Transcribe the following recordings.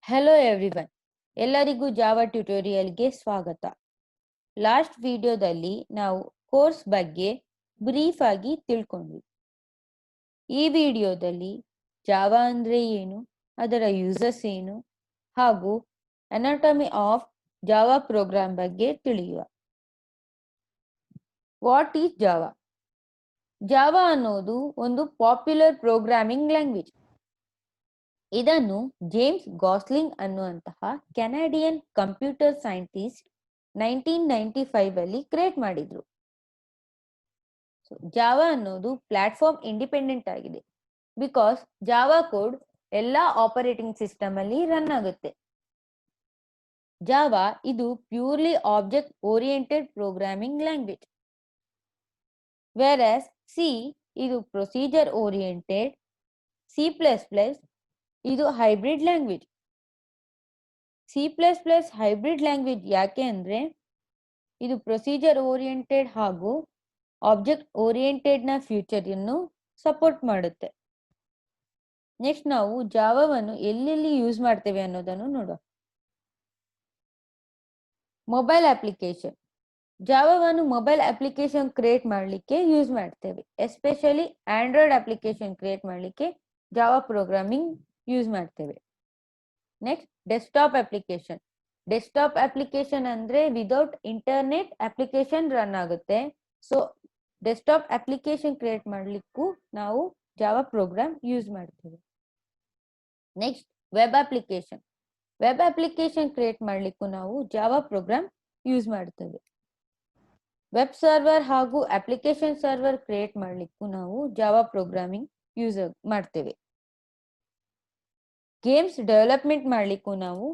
Hello everyone, ಎಲ್ಲರಿಗೂ Java ಟ್ಯುಟೋರಿಯಲ್ಗೆ ಸ್ವಾಗತ. Last ವಿಡಿಯೋದಲ್ಲಿ ನಾವು ಕೋರ್ಸ್ ಬಗ್ಗೆ ಬ್ರೀಫ್ ಆಗಿ ತಿಳ್ಕೊಂಡ್ವಿ. ಈ ವಿಡಿಯೋದಲ್ಲಿ ಜಾವಾ ಅಂದರೆ ಏನು, ಅದರ ಯೂಸಸ್ ಏನು ಹಾಗೂ ಅನಾಟಮಿ ಆಫ್ ಜಾವಾ ಪ್ರೋಗ್ರಾಮ್ ಬಗ್ಗೆ ತಿಳಿಯುವ. What is Java? ಜಾವಾ ಅನ್ನೋದು ಒಂದು ಪಾಪ್ಯುಲರ್ ಪ್ರೋಗ್ರಾಮಿಂಗ್ ಲ್ಯಾಂಗ್ವೇಜ್. ಇದನ್ನು ಜೇಮ್ಸ್ ಗಾಸ್ಲಿಂಗ್ ಅನ್ನುವಂತಹ ಕೆನಡಿಯನ್ ಕಂಪ್ಯೂಟರ್ ಸೈಂಟಿಸ್ಟ್ 1995 ಅಲ್ಲಿ ಕ್ರಿಯೇಟ್ ಮಾಡಿದ್ರು. ಜಾವಾ ಅನ್ನೋದು ಪ್ಲಾಟ್ಫಾರ್ಮ್ ಇಂಡಿಪೆಂಡೆಂಟ್ ಆಗಿದೆ. ಬಿಕಾಸ್ ಜಾವಾ ಕೋಡ್ ಎಲ್ಲ ಆಪರೇಟಿಂಗ್ ಸಿಸ್ಟಮ್ ಅಲ್ಲಿ ರನ್ ಆಗುತ್ತೆ. ಜಾವಾ ಇದು purely object oriented programming language. Versus C ಇದು ಪ್ರೊಸೀಜರ್ ಓರಿಯೆಂಟೆಡ್, C++ ಇದು hybrid language. C++ hybrid language ಯಾಕೆ ಅಂದ್ರೆ ಇದು ಪ್ರೊಸೀಜರ್ ಓರಿಯೆಂಟೆಡ್ ಹಾಗೂ ಆಬ್ಜೆಕ್ಟ್ ಓರಿಯೆಂಟೆಡ್ ನ ಫ್ಯೂಚರ್ ಅನ್ನು ಸಪೋರ್ಟ್ ಮಾಡುತ್ತೆ. ನೆಕ್ಸ್ಟ್ ನಾವು ಜಾವಾವನ್ನು ಎಲ್ಲೆಲ್ಲಿ ಯೂಸ್ ಮಾಡ್ತೇವೆ ಅನ್ನೋದನ್ನು ನೋಡುವ. Mobile application. ಜಾವಾವನ್ನು ಮೊಬೈಲ್ ಅಪ್ಲಿಕೇಶನ್ ಕ್ರಿಯೇಟ್ ಮಾಡಲಿಕ್ಕೆ ಯೂಸ್ ಮಾಡ್ತೇವೆ. ಎಸ್ಪೆಷಲಿ ಆಂಡ್ರಾಯ್ಡ್ ಅಪ್ಲಿಕೇಶನ್ ಕ್ರಿಯೇಟ್ ಮಾಡಲಿಕ್ಕೆ ಜಾವಾ ಪ್ರೋಗ್ರಾಮಿಂಗ್ ಯೂಸ್ ಮಾಡ್ತೇವೆ. Next desktop application. Desktop application ಅಂದ್ರೆ ವಿದೌಟ್ ಇಂಟರ್ನೆಟ್ ಅಪ್ಲಿಕೇಶನ್ ರನ್ ಆಗುತ್ತೆ. ಸೊ ಡೆಸ್ಕ್ಟಾಪ್ ಅಪ್ಲಿಕೇಶನ್ ಕ್ರಿಯೇಟ್ ಮಾಡಲಿಕ್ಕೂ ನಾವು ಜಾವಾ ಪ್ರೋಗ್ರಾಮ್ ಯೂಸ್ ಮಾಡ್ತೇವೆ. Next web application. Web application create ಮಾಡಲಿಕ್ಕೂ ನಾವು ಜಾವಾ ಪ್ರೋಗ್ರಾಮ್ ಯೂಸ್ ಮಾಡ್ತೇವೆ. ವೆಬ್ ಸರ್ವರ್ ಹಾಗೂ ಅಪ್ಲಿಕೇಶನ್ ಸರ್ವರ್ ಕ್ರಿಯೇಟ್ ಮಾಡಲಿಕ್ಕೂ ನಾವು ಜಾವಾ ಪ್ರೋಗ್ರಾಮಿಂಗ್ ಯೂಸ್ ಮಾಡ್ತೇವೆ. ಗೇಮ್ಸ್ ಡೆವಲಪ್ಮೆಂಟ್ ಮಾಡಲಿಕ್ಕೂ ನಾವು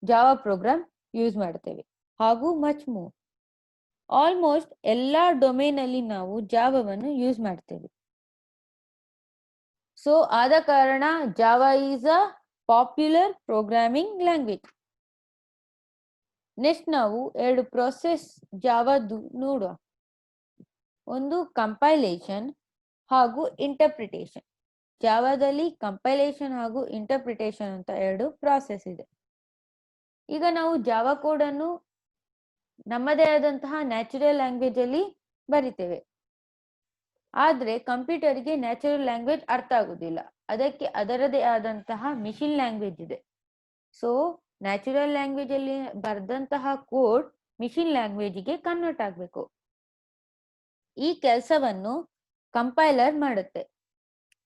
ಜಾವಾ ಪ್ರೋಗ್ರಾಮ್ ಯೂಸ್ ಮಾಡ್ತೇವೆ ಹಾಗೂ ಮಚ್ ಮೋರ್. ಆಲ್ಮೋಸ್ಟ್ ಎಲ್ಲಾ ಡೊಮೇನ್ ಅಲ್ಲಿ ನಾವು ಜಾವಾವನ್ನು ಯೂಸ್ ಮಾಡ್ತೇವೆ. ಸೊ ಆದ ಕಾರಣ Java is a popular programming language. Next ನಾವು ಎರಡು ಪ್ರೊಸೆಸ್ ಜಾವಾದು ನೋಡುವ. ಒಂದು ಕಂಪೈಲೇಷನ್ ಹಾಗೂ ಇಂಟರ್ಪ್ರಿಟೇಷನ್. ಜಾವಾದಲ್ಲಿ ಕಂಪೈಲೇಷನ್ ಹಾಗೂ ಇಂಟರ್ಪ್ರಿಟೇಷನ್ ಅಂತ ಎರಡು ಪ್ರಾಸೆಸ್ ಇದೆ. ಈಗ ನಾವು ಜಾವಾ ಕೋಡ್ ಅನ್ನು ನಮ್ಮದೇ ಆದಂತಹ ನ್ಯಾಚುರಲ್ ಲ್ಯಾಂಗ್ವೇಜ್ ಅಲ್ಲಿ ಬರಿತೇವೆ. ಆದ್ರೆ ಕಂಪ್ಯೂಟರ್ಗೆ ನ್ಯಾಚುರಲ್ ಲ್ಯಾಂಗ್ವೇಜ್ ಅರ್ಥ ಆಗುದಿಲ್ಲ. ಅದಕ್ಕೆ ಅದರದೇ ಆದಂತಹ ಮಿಷಿನ್ ಲ್ಯಾಂಗ್ವೇಜ್ ಇದೆ. ಸೊ ನ್ಯಾಚುರಲ್ ಲ್ಯಾಂಗ್ವೇಜ್ ಅಲ್ಲಿ ಬರೆದಂತಹ ಕೋಡ್ ಮಿಷಿನ್ ಲ್ಯಾಂಗ್ವೇಜ್ಗೆ ಕನ್ವರ್ಟ್ ಆಗಬೇಕು. ಈ ಕೆಲಸವನ್ನು ಕಂಪೈಲರ್ ಮಾಡುತ್ತೆ.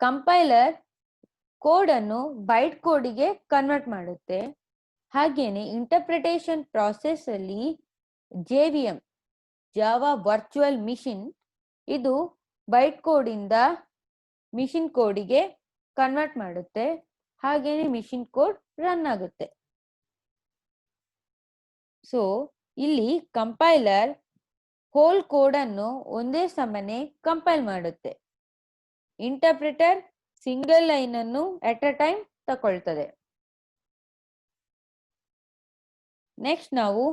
ಕಂಪೈಲರ್ ಕೋಡ್ ಅನ್ನು ಬೈಟ್ ಕೋಡಿಗೆ ಕನ್ವರ್ಟ್ ಮಾಡುತ್ತೆ. ಹಾಗೇನೆ ಇಂಟರ್ಪ್ರಿಟೇಷನ್ ಪ್ರಾಸೆಸ್ ಅಲ್ಲಿ JVM ಜಾವಾ ವರ್ಚುವಲ್ ಮಿಷಿನ್ ಇದು ಬೈಟ್ ಕೋಡ್ ಇಂದ ಮಿಷಿನ್ ಕೋಡಿಗೆ ಕನ್ವರ್ಟ್ ಮಾಡುತ್ತೆ. ಹಾಗೇನೆ ಮಿಷಿನ್ ಕೋಡ್ ರನ್ ಆಗುತ್ತೆ. ಸೊ ಇಲ್ಲಿ ಕಂಪೈಲರ್ ಹೋಲ್ ಕೋಡ್ ಅನ್ನು ಒಂದೇ ಸಮನೆ ಕಂಪೈಲ್ ಮಾಡುತ್ತೆ. ಇಂಟರ್ಪ್ರಿಟರ್ ಸಿಂಗಲ್ ಲೈನ್ ಅನ್ನು ಅಟ್ ಅ ಟೈಮ್ ತಗೊಳ್ತದೆ. ನೆಕ್ಸ್ಟ್ ನಾವು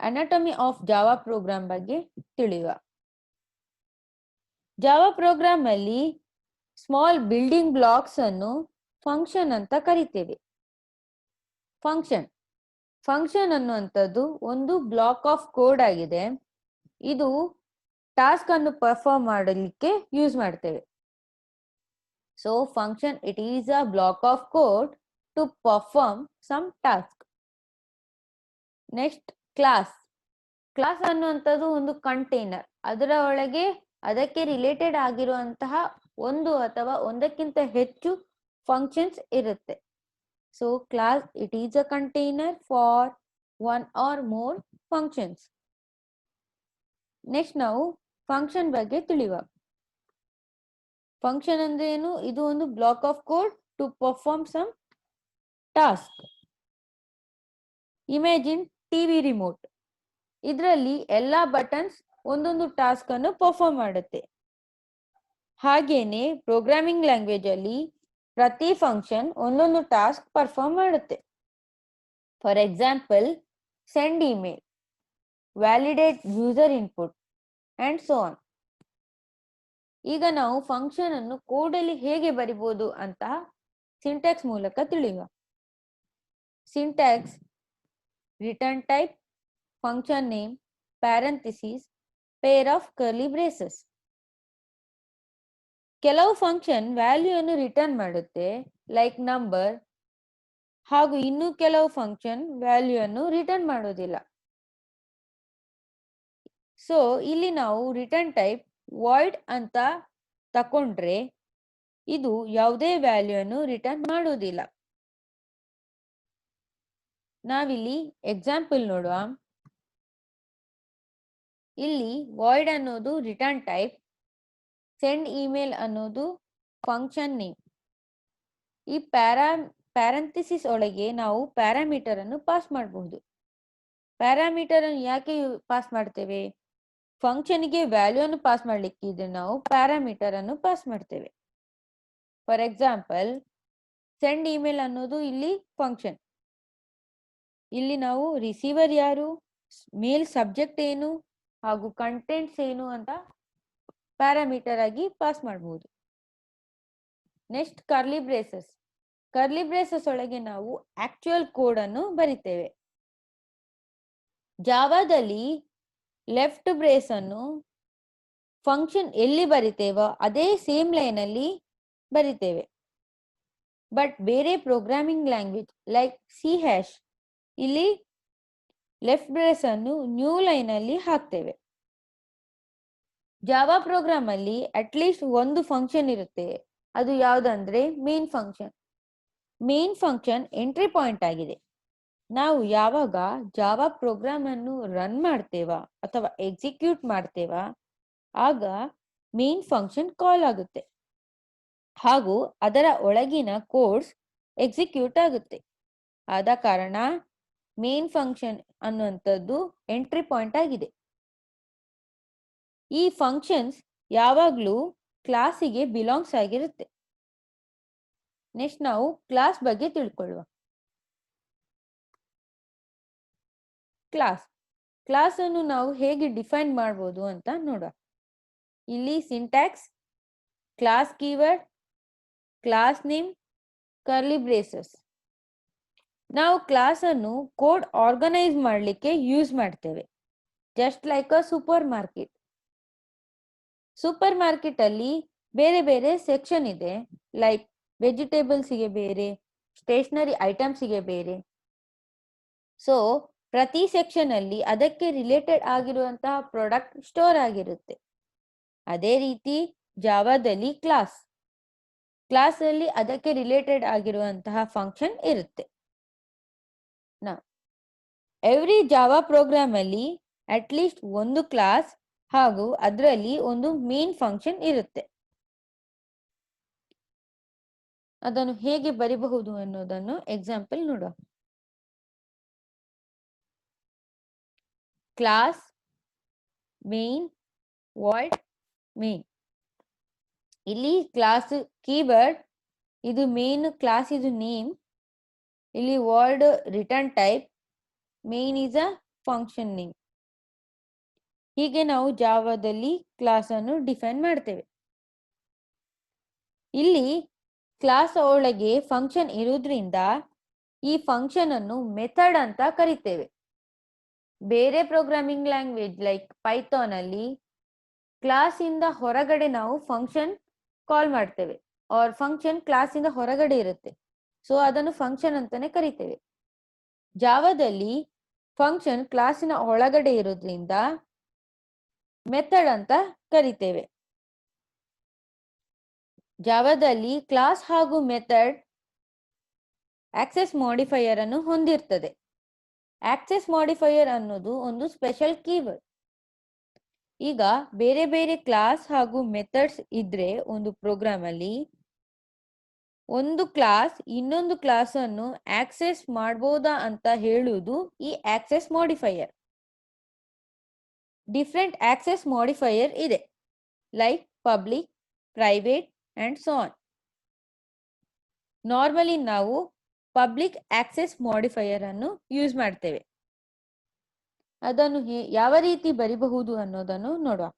ಅನಾಟಮಿ ಆಫ್ ಜಾವಾ ಪ್ರೋಗ್ರಾಮ್ ಬಗ್ಗೆ ತಿಳಿಯುವ. ಜಾವಾ ಪ್ರೋಗ್ರಾಮ್ ಅಲ್ಲಿ ಸ್ಮಾಲ್ ಬಿಲ್ಡಿಂಗ್ ಬ್ಲಾಕ್ಸ್ ಅನ್ನು ಫಂಕ್ಷನ್ ಅಂತ ಕರಿತೇವೆ. ಫಂಕ್ಷನ್ ಅನ್ನುವಂಥದ್ದು ಒಂದು ಬ್ಲಾಕ್ ಆಫ್ ಕೋಡ್ ಆಗಿದೆ. ಇದು ಟಾಸ್ಕ್ ಅನ್ನು ಪರ್ಫಾರ್ಮ್ ಮಾಡಲಿಕ್ಕೆ ಯೂಸ್ ಮಾಡ್ತೇವೆ. So function it is a block of code to perform some task. Next class ಅನ್ನುವಂಥದ್ದು ಒಂದು ಕಂಟೈನರ್. ಅದರ ಒಳಗೆ ಅದಕ್ಕೆ ರಿಲೇಟೆಡ್ ಆಗಿರುವಂತಹ ಒಂದು ಅಥವಾ ಒಂದಕ್ಕಿಂತ ಹೆಚ್ಚು ಫಂಕ್ಷನ್ಸ್ ಇರುತ್ತೆ. So class it is a container for one or more functions. Next ನಾವು ಫಂಕ್ಷನ್ ಬಗ್ಗೆ ತಿಳಿಯುವ. ಫಂಕ್ಷನ್ ಅಂದ್ರೆ ಏನು? ಇದು ಒಂದು block of code to perform some task. Imagine TV remote. ಇದರಲ್ಲಿ ಎಲ್ಲಾ ಬಟನ್ಸ್ ಒಂದೊಂದು ಟಾಸ್ಕ್ ಅನ್ನು ಪರ್ಫಾರ್ಮ್ ಮಾಡುತ್ತೆ. ಹಾಗೇನೆ ಪ್ರೋಗ್ರಾಮಿಂಗ್ ಲ್ಯಾಂಗ್ವೇಜ್ ಅಲ್ಲಿ ಪ್ರತಿ ಫಂಕ್ಷನ್ ಒಂದೊಂದು ಟಾಸ್ಕ್ ಪರ್ಫಾರ್ಮ್ ಮಾಡುತ್ತೆ. For example send email, validate user input and so on. ಈಗ ನಾವು ಫಂಕ್ಷನ್ ಅನ್ನು ಕೋಡ್ ಅಲ್ಲಿ ಹೇಗೆ ಬರಿಬಹುದು ಅಂತ ಸಿಂಟ್ಯಾಕ್ಸ್ ಮೂಲಕ ತಿಳಿಯುವ. Syntax, return type, function name, parenthesis, pair of curly braces. ಕೆಲವು ಫಂಕ್ಷನ್ ವ್ಯಾಲ್ಯೂ ಅನ್ನು ರಿಟರ್ನ್ ಮಾಡುತ್ತೆ, ಲೈಕ್ ನಂಬರ್, ಹಾಗೂ ಇನ್ನು ಕೆಲವು ಫಂಕ್ಷನ್ ವ್ಯಾಲ್ಯೂ ಅನ್ನು ರಿಟರ್ನ್ ಮಾಡೋದಿಲ್ಲ. ಸೊ ಇಲ್ಲಿ ನಾವು ರಿಟರ್ನ್ ಟೈಪ್ ವಾಯ್ಡ್ ಅಂತ ತಕೊಂಡ್ರೆ ಇದು ಯಾವುದೇ ವ್ಯಾಲ್ಯೂ ಅನ್ನು ರಿಟರ್ನ್ ಮಾಡೋದಿಲ್ಲ. ನಾವಿಲ್ಲಿ ಎಕ್ಸಾಂಪಲ್ ನೋಡುವ. ಇಲ್ಲಿ ವಾಯ್ಡ್ ಅನ್ನೋದು ರಿಟರ್ನ್ ಟೈಪ್, ಸೆಂಡ್ ಇಮೇಲ್ ಅನ್ನೋದು ಫಂಕ್ಷನ್ ನೇಮ್. ಈ ಪ್ಯಾರಂಥಿಸಿಸ್ ಒಳಗೆ ನಾವು ಪ್ಯಾರಾಮೀಟರ್ ಅನ್ನು ಪಾಸ್ ಮಾಡಬಹುದು. ಪ್ಯಾರಾಮೀಟರ್ ಅನ್ನು ಯಾಕೆ ಪಾಸ್ ಮಾಡ್ತೇವೆ? ಫಂಕ್ಷನ್ಗೆ ವ್ಯಾಲ್ಯೂ ಅನ್ನು ಪಾಸ್ ಮಾಡ್ಲಿಕ್ಕೆ ಇದ್ರೆ ನಾವು ಪ್ಯಾರಾಮೀಟರ್ ಅನ್ನು ಪಾಸ್ ಮಾಡ್ತೇವೆ. ಫಾರ್ ಎಕ್ಸಾಂಪಲ್, ಸೆಂಡ್ ಇಮೇಲ್ ಅನ್ನೋದು ಇಲ್ಲಿ ಫಂಕ್ಷನ್. ಇಲ್ಲಿ ನಾವು ರಿಸೀವರ್ ಯಾರು, ಮೇಲ್ ಸಬ್ಜೆಕ್ಟ್ ಏನು ಹಾಗೂ ಕಂಟೆಂಟ್ಸ್ ಏನು ಅಂತ ಪ್ಯಾರಾಮೀಟರ್ ಆಗಿ ಪಾಸ್ ಮಾಡಬಹುದು. Next curly braces. Curly braces ಒಳಗೆ ನಾವು ಆಕ್ಚುಯಲ್ ಕೋಡ್ ಅನ್ನು ಬರಿತೇವೆ. ಜಾವಾದಲ್ಲಿ ಲೆಫ್ಟ್ ಬ್ರೇಸ್ ಅನ್ನು ಫಂಕ್ಷನ್ ಎಲ್ಲಿ ಬರಿತೇವೋ ಅದೇ ಸೇಮ್ ಲೈನ್ ಅಲ್ಲಿ ಬರಿತೇವೆ. ಬಟ್ ಬೇರೆ programming language like C hash ಇಲ್ಲಿ ಲೆಫ್ಟ್ ಬ್ರೇಸ್ ಅನ್ನು ನ್ಯೂ ಲೈನ್ ಅಲ್ಲಿ ಹಾಕ್ತೇವೆ. ಜಾವಾ ಪ್ರೋಗ್ರಾಮ್ ಅಲ್ಲಿ ಅಟ್ಲೀಸ್ಟ್ ಒಂದು ಫಂಕ್ಷನ್ ಇರುತ್ತೆ. ಅದು ಯಾವುದಂದ್ರೆ main function. Main function entry point ಆಗಿದೆ. ನಾವು ಯಾವಾಗ ಜಾವಾ ಪ್ರೋಗ್ರಾಮ್ ಅನ್ನು ರನ್ ಮಾಡ್ತೇವಾ ಅಥವಾ ಎಕ್ಸಿಕ್ಯೂಟ್ ಮಾಡ್ತೇವಾ ಆಗ ಮೇನ್ ಫಂಕ್ಷನ್ ಕಾಲ್ ಆಗುತ್ತೆ ಹಾಗೂ ಅದರ ಒಳಗಿನ ಕೋಡ್ಸ್ ಎಕ್ಸಿಕ್ಯೂಟ್ ಆಗುತ್ತೆ. ಆದ ಕಾರಣ ಮೇನ್ ಫಂಕ್ಷನ್ ಅನ್ನುವಂಥದ್ದು ಎಂಟ್ರಿ ಪಾಯಿಂಟ್ ಆಗಿದೆ. ಈ ಫಂಕ್ಷನ್ಸ್ ಯಾವಾಗಲೂ ಕ್ಲಾಸಿಗೆ ಬಿಲಾಂಗ್ಸ್ ಆಗಿರುತ್ತೆ. ನೆಕ್ಸ್ಟ್ ನಾವು ಕ್ಲಾಸ್ ಬಗ್ಗೆ ತಿಳ್ಕೊಳ್ಳುವ. ಕ್ಲಾಸ್ ಅನ್ನು ನಾವು ಹೇಗೆ ಡಿಫೈನ್ ಮಾಡಬಹುದು ಅಂತ ನೋಡುವ. ಇಲ್ಲಿ syntax, class keyword, class name, curly braces. ನಾವು ಕ್ಲಾಸ್ ಅನ್ನು ಕೋಡ್ ಆರ್ಗನೈಸ್ ಮಾಡಲಿಕ್ಕೆ ಯೂಸ್ ಮಾಡ್ತೇವೆ. Just like a super market. Super market ಅಲ್ಲಿ ಬೇರೆ ಬೇರೆ ಸೆಕ್ಷನ್ ಇದೆ. ಲೈಕ್ ವೆಜಿಟೇಬಲ್ಸ್ಗೆ ಬೇರೆ, ಸ್ಟೇಷನರಿ ಐಟಮ್ಸ್ಗೆ ಬೇರೆ. ಸೊ ಪ್ರತಿ ಸೆಕ್ಷನ್ ಅಲ್ಲಿ ಅದಕ್ಕೆ ರಿಲೇಟೆಡ್ ಆಗಿರುವಂತಹ ಪ್ರಾಡಕ್ಟ್ ಸ್ಟೋರ್ ಆಗಿರುತ್ತೆ. ಅದೇ ರೀತಿ ಜಾವಾದಲ್ಲಿ ಕ್ಲಾಸ್ ಅಲ್ಲಿ ಅದಕ್ಕೆ ರಿಲೇಟೆಡ್ ಆಗಿರುವಂತಹ ಫಂಕ್ಷನ್ ಇರುತ್ತೆ. ಎವ್ರಿ ಜಾವಾ ಪ್ರೋಗ್ರಾಮ್ ಅಲ್ಲಿ ಅಟ್ಲೀಸ್ಟ್ ಒಂದು ಕ್ಲಾಸ್ ಹಾಗೂ ಅದರಲ್ಲಿ ಒಂದು ಮೇನ್ ಫಂಕ್ಷನ್ ಇರುತ್ತೆ. ಅದನ್ನು ಹೇಗೆ ಬರಿಬಹುದು ಅನ್ನೋದನ್ನು ಎಕ್ಸಾಂಪಲ್ ನೋಡುವ. Class main void main. ಇಲ್ಲಿ ಕ್ಲಾಸ್ ಕೀವರ್ಡ್, ಇದು ಮೇನ್, ಕ್ಲಾಸ್ ಇದು ನೇಮ್. ಇಲ್ಲಿ void return type, main is a function name. ಹೀಗೆ ನಾವು ಜಾವಾದಲ್ಲಿ ಕ್ಲಾಸ್ ಅನ್ನು ಡಿಫೈನ್ ಮಾಡ್ತೇವೆ. ಇಲ್ಲಿ ಕ್ಲಾಸ್ ಒಳಗೆ ಫಂಕ್ಷನ್ ಇರುವುದರಿಂದ ಈ ಫಂಕ್ಷನ್ ಅನ್ನು ಮೆಥಡ್ ಅಂತ ಕರಿತೇವೆ. ಬೇರೆ ಪ್ರೋಗ್ರಾಮಿಂಗ್ ಲ್ಯಾಂಗ್ವೇಜ್ ಲೈಕ್ ಪೈಥಾನ್ ಅಲ್ಲಿ ಕ್ಲಾಸ್ ಇಂದ ಹೊರಗಡೆ ನಾವು ಫಂಕ್ಷನ್ ಕಾಲ್ ಮಾಡ್ತೇವೆ. ಆರ್ ಫಂಕ್ಷನ್ ಕ್ಲಾಸ್ ಇಂದ ಹೊರಗಡೆ ಇರುತ್ತೆ. ಸೊ ಅದನ್ನು ಫಂಕ್ಷನ್ ಅಂತಾನೆ ಕರಿತೇವೆ. ಜಾವಾದಲ್ಲಿ ಫಂಕ್ಷನ್ ಕ್ಲಾಸಿನ ಒಳಗಡೆ ಇರೋದ್ರಿಂದ ಮೆಥಡ್ ಅಂತ ಕರಿತೇವೆ. ಜಾವಾದಲ್ಲಿ ಕ್ಲಾಸ್ ಹಾಗೂ ಮೆಥಡ್ ಆಕ್ಸೆಸ್ ಮಾಡಿಫೈಯರ್ ಅನ್ನು ಹೊಂದಿರ್ತದೆ. ಆಕ್ಸೆಸ್ ಮಾಡಿಫೈಯರ್ ಅನ್ನೋದು ಒಂದು ಸ್ಪೆಷಲ್ ಕೀವರ್ಡ್. ಈಗ ಬೇರೆ ಬೇರೆ ಕ್ಲಾಸ್ ಹಾಗೂ ಮೆಥಡ್ಸ್ ಇದ್ರೆ ಒಂದು ಪ್ರೋಗ್ರಾಮ್ ಅಲ್ಲಿ ಒಂದು ಕ್ಲಾಸ್ ಇನ್ನೊಂದು ಕ್ಲಾಸ್ ಅನ್ನು ಆಕ್ಸೆಸ್ ಮಾಡಬಹುದಾ ಅಂತ ಹೇಳುವುದು ಈ access modifier. Different access modifier ಇದೆ, like public, private and so on. Normally ನಾವು ಪಬ್ಲಿಕ್ ಆಕ್ಸೆಸ್ ಮಾಡಿಫೈಯರ್ ಅನ್ನು ಯೂಸ್ ಮಾಡ್ತೇವೆ. ಅದನ್ನು ಯಾವ ರೀತಿ ಬರಿಬಹುದು ಅನ್ನೋದನ್ನು ನೋಡುವ.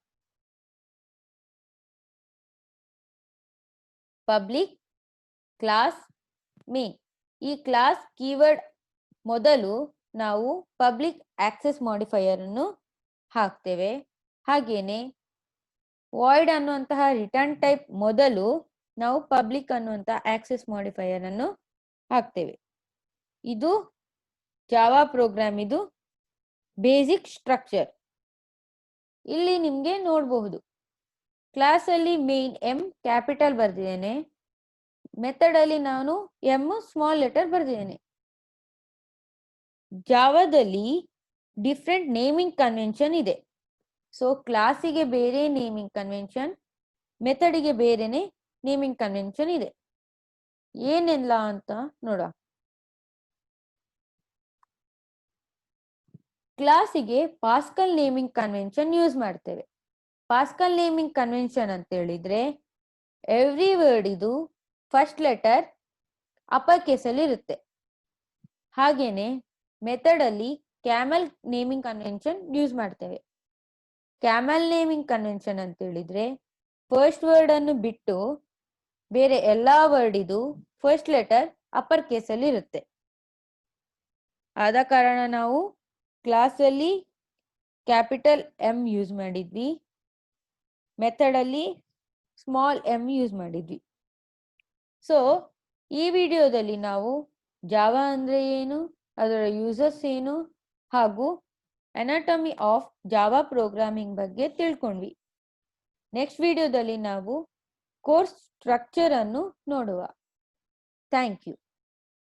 Public class main. ಈ ಕ್ಲಾಸ್ ಕೀವರ್ಡ್ ಮೊದಲು ನಾವು ಪಬ್ಲಿಕ್ ಆಕ್ಸೆಸ್ ಮಾಡಿಫೈಯರ್ ಅನ್ನು ಹಾಕ್ತೇವೆ. ಹಾಗೇನೆ ವಾಯ್ಡ್ ಅನ್ನುವಂತಹ ರಿಟರ್ನ್ ಟೈಪ್ ಮೊದಲು ನಾವು ಪಬ್ಲಿಕ್ ಅನ್ನುವಂತಹ ಆಕ್ಸೆಸ್ ಮಾಡಿಫೈಯರ್ ಅನ್ನು ಹಾಕ್ತೇವೆ. ಇದು ಜಾವಾ ಪ್ರೋಗ್ರಾಮ್ ಇದು ಬೇಸಿಕ್ ಸ್ಟ್ರಕ್ಚರ್. ಇಲ್ಲಿ ನಿಮ್ಗೆ ನೋಡಬಹುದು ಕ್ಲಾಸ್ ಅಲ್ಲಿ ಮೇನ್ ಎಂ ಕ್ಯಾಪಿಟಲ್ ಬರ್ದಿದ್ದೇನೆ, ಮೆಥಡ್ ಅಲ್ಲಿ ನಾನು ಎಂ ಸ್ಮಾಲ್ ಲೆಟರ್ ಬರ್ದಿದ್ದೇನೆ. ಜಾವಾದಲ್ಲಿ ಡಿಫ್ರೆಂಟ್ ನೇಮಿಂಗ್ ಕನ್ವೆನ್ಷನ್ ಇದೆ. ಸೊ ಕ್ಲಾಸಿಗೆ ಬೇರೆ ನೇಮಿಂಗ್ ಕನ್ವೆನ್ಷನ್, ಮೆಥಡಿಗೆ ಬೇರೆನೆ ನೇಮಿಂಗ್ ಕನ್ವೆನ್ಷನ್ ಇದೆ. ಏನೆಲ್ಲ ಅಂತ ನೋಡುವ. ಕ್ಲಾಸಿಗೆ ಪಾಸ್ಕಲ್ ನೇಮಿಂಗ್ ಕನ್ವೆನ್ಷನ್ ಯೂಸ್ ಮಾಡ್ತೇವೆ. ಪಾಸ್ಕಲ್ ನೇಮಿಂಗ್ ಕನ್ವೆನ್ಷನ್ ಅಂತ ಹೇಳಿದ್ರೆ ಎವ್ರಿ ವರ್ಡ್ ಇದು ಫಸ್ಟ್ ಲೆಟರ್ ಅಪ್ಪರ್ ಕೇಸಲ್ಲಿ ಇರುತ್ತೆ. ಹಾಗೇನೆ ಮೆಥಡ್ ಅಲ್ಲಿ ಕ್ಯಾಮೆಲ್ ನೇಮಿಂಗ್ ಕನ್ವೆನ್ಷನ್ ಯೂಸ್ ಮಾಡ್ತೇವೆ. ಕ್ಯಾಮೆಲ್ ನೇಮಿಂಗ್ ಕನ್ವೆನ್ಷನ್ ಅಂತ ಹೇಳಿದ್ರೆ ಫಸ್ಟ್ ವರ್ಡ್ ಅನ್ನು ಬಿಟ್ಟು ಬೇರೆ ಎಲ್ಲಾ ವರ್ಡ್ ಇದು ಫಸ್ಟ್ ಲೆಟರ್ ಅಪ್ಪರ್ ಕೇಸಲ್ಲಿ ಇರುತ್ತೆ. ಆದ ಕಾರಣ ನಾವು ಕ್ಲಾಸ್ ಅಲ್ಲಿ ಕ್ಯಾಪಿಟಲ್ ಎಂ ಯೂಸ್ ಮಾಡಿದ್ವಿ, ಮೆಥಡ್ ಅಲ್ಲಿ ಸ್ಮಾಲ್ ಎಂ ಯೂಸ್ ಮಾಡಿದ್ವಿ. ಸೊ ಈ ವಿಡಿಯೋದಲ್ಲಿ ನಾವು ಜಾವಾ ಅಂದ್ರೆ ಏನು, ಅದರ ಯೂಸರ್ಸ್ ಏನು, ಹಾಗೂ ಅನಾಟಮಿ ಆಫ್ ಜಾವಾ ಪ್ರೋಗ್ರಾಮಿಂಗ್ ಬಗ್ಗೆ ತಿಳ್ಕೊಂಡ್ವಿ. ನೆಕ್ಸ್ಟ್ ವಿಡಿಯೋದಲ್ಲಿ ನಾವು ಕೋರ್ಸ್ ಸ್ಟ್ರಕ್ಚರ್ ಅನ್ನು ನೋಡುವ. Thank you.